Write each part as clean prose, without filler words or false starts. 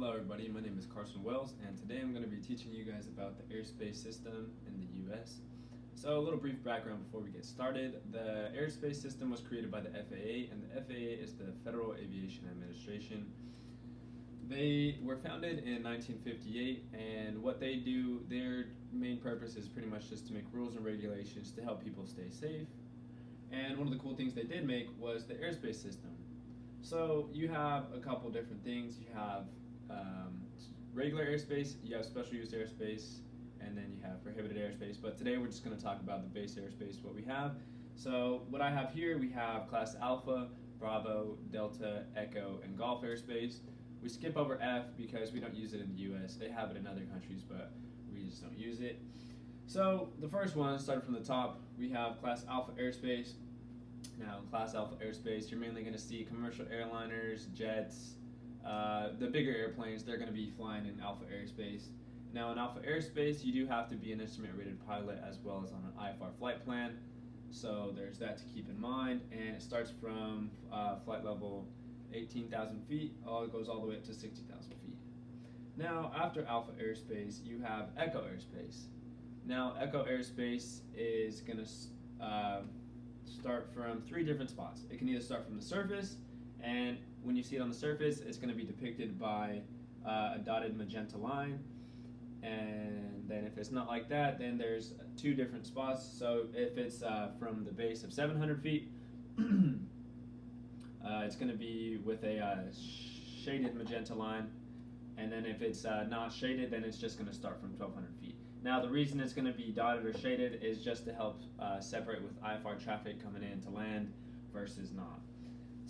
Hello everybody, my name is Carson Wells, and today I'm going to be teaching you guys about the airspace system in the US. So a little brief background before we get started. The airspace system was created by the FAA, and the FAA is the Federal Aviation Administration. They were founded in 1958, and what they do, their main purpose is pretty much just to make rules and regulations to help people stay safe. And one of the cool things they did make was the airspace system. So you have a couple different things. You have regular airspace, you have special use airspace, and then you have prohibited airspace. But today we're just going to talk about the base airspace, what we have. So what I have here, we have Class Alpha, Bravo, Delta, Echo, and Golf airspace. We skip over F because we don't use it in the US. They have it in other countries, but we just don't use it. So the first one, starting from the top, we have Class Alpha airspace. Now, Class Alpha airspace, you're mainly going to see commercial airliners, jets, the bigger airplanes, they're going to be flying in Alpha airspace. Now, in Alpha airspace, you do have to be an instrument-rated pilot as well as on an IFR flight plan. So there's that to keep in mind, and it starts from flight level 18,000 feet, it goes all the way up to 60,000 feet. Now, after Alpha airspace, you have Echo airspace. Now, Echo airspace is going to start from three different spots. It can either start from the surface, and when you see it on the surface, it's going to be depicted by a dotted magenta line. And then if it's not like that, then there's two different spots. So if it's from the base of 700 feet, it's going to be with a shaded magenta line. And then if it's not shaded, then it's just going to start from 1,200 feet. Now, the reason it's going to be dotted or shaded is just to help separate with IFR traffic coming in to land versus not.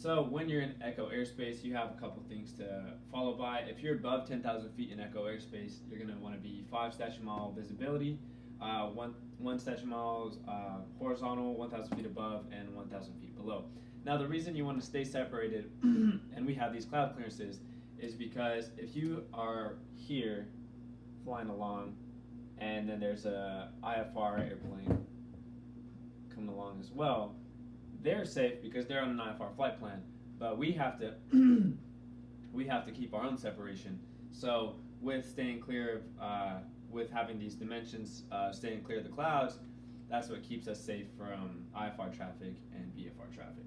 So when you're in Echo airspace, you have a couple things to follow by. If you're above 10,000 feet in Echo airspace, you're going to want to be 5 statute mile visibility, one statute miles horizontal, 1,000 feet above, and 1,000 feet below. Now, the reason you want to stay separated, and we have these cloud clearances, is because if you are here flying along, and then there's a IFR airplane coming along as well, they're safe because they're on an IFR flight plan, but we have to keep our own separation. So with staying clear of with having these dimensions, staying clear of the clouds, that's what keeps us safe from IFR traffic and VFR traffic.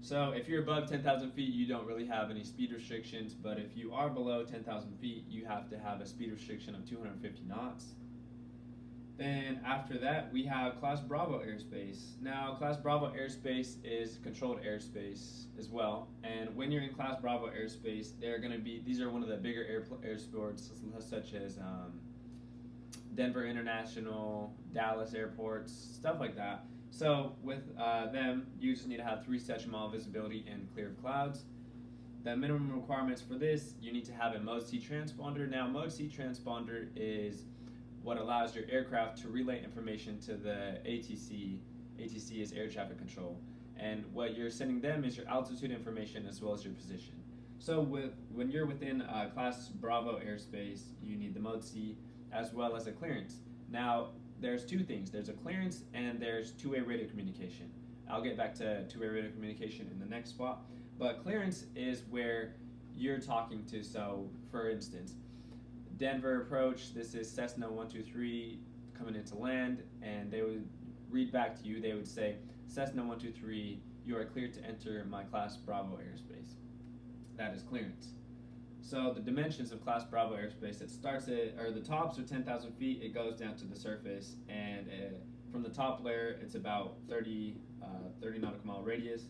So if you're above 10,000 feet, you don't really have any speed restrictions, but if you are below 10,000 feet, you have to have a speed restriction of 250 knots. Then after that, we have Class Bravo airspace. Now, Class Bravo airspace is controlled airspace as well. And when you're in Class Bravo airspace, these are one of the bigger airports, such as Denver International, Dallas airports, stuff like that. So with them, you just need to have 3 statute mile visibility and clear of clouds. The minimum requirements for this, you need to have a Mode C transponder. Now, Mode C transponder is what allows your aircraft to relay information to the ATC. ATC is air traffic control. And what you're sending them is your altitude information as well as your position. So when you're within Class Bravo airspace, you need the Mode C as well as a clearance. Now, there's two things. There's a clearance and there's two-way radio communication. I'll get back to two-way radio communication in the next spot. But clearance is where you're talking to, so for instance, Denver approach, this is Cessna 123 coming into land, and they would read back to you, they would say, Cessna 123, you are cleared to enter my Class Bravo airspace. That is clearance. So the dimensions of Class Bravo airspace, it starts at, or the tops are 10,000 feet, it goes down to the surface, and from the top layer, it's about 30 nautical mile radius,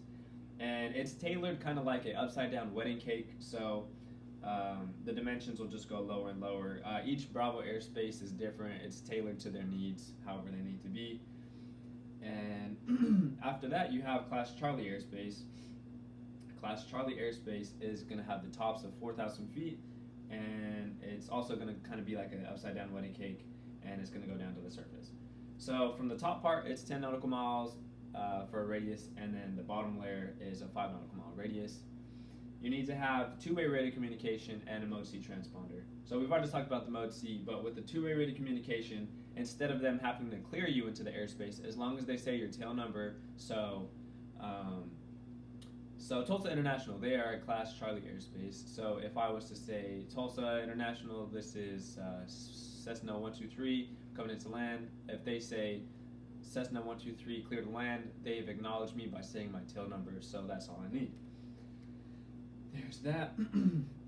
and it's tailored kind of like an upside down wedding cake, so the dimensions will just go lower and lower. Each Bravo airspace is different. It's tailored to their needs, however they need to be. And after that, you have Class Charlie airspace. Class Charlie airspace is going to have the tops of 4,000 feet, and it's also going to kind of be like an upside down wedding cake, and it's going to go down to the surface. So from the top part, it's 10 nautical miles for a radius, and then the bottom layer is a 5 nautical mile radius. You need to have two-way radio communication and a Mode C transponder. So we've already talked about the Mode C, but with the two-way radio communication, instead of them having to clear you into the airspace, as long as they say your tail number, so So Tulsa International, they are a Class Charlie airspace. So if I was to say Tulsa International, this is Cessna 123 coming into land. If they say Cessna 123 clear to land, they've acknowledged me by saying my tail number, so that's all I need. There's that.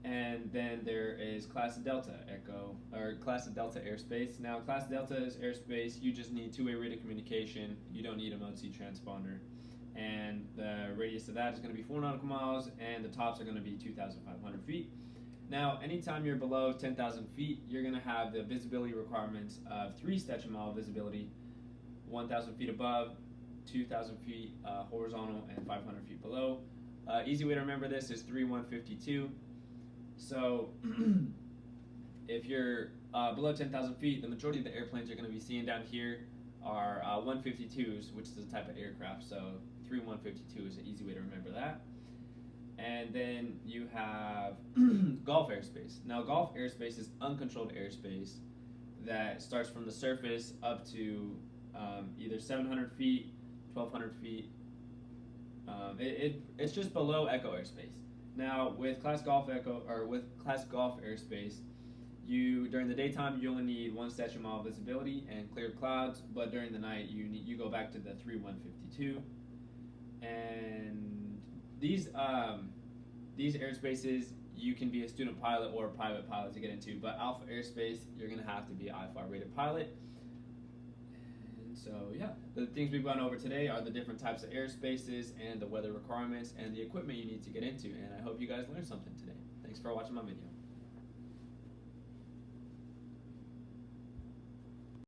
And then there is Class Delta Echo, or Class Delta airspace. Now, Class Delta is airspace. You just need two-way radio communication. You don't need a mode C transponder. And the radius of that is going to be 4 nautical miles, and the tops are going to be 2,500 feet. Now, anytime you're below 10,000 feet, you're going to have the visibility requirements of 3 statute mile visibility, 1,000 feet above, 2,000 feet horizontal, and 500 feet below. Easy way to remember this is 3152. So if you're below 10,000 feet, the majority of the airplanes you're going to be seeing down here are 152s, which is a type of aircraft. So 3152 is an easy way to remember that. And then you have Gulf airspace. Now, Gulf airspace is uncontrolled airspace that starts from the surface up to either 700 feet, 1,200 feet. It's just below Echo airspace. Now, with Class Gulf Echo or with Class Gulf airspace, during the daytime you only need 1 statute mile visibility and cleared clouds, but during the night you go back to the 3152. And these airspaces you can be a student pilot or a private pilot to get into, but Alpha airspace you're gonna have to be an IFR rated pilot. So yeah, the things we've gone over today are the different types of airspaces and the weather requirements and the equipment you need to get into, and I hope you guys learned something today. Thanks for watching my video.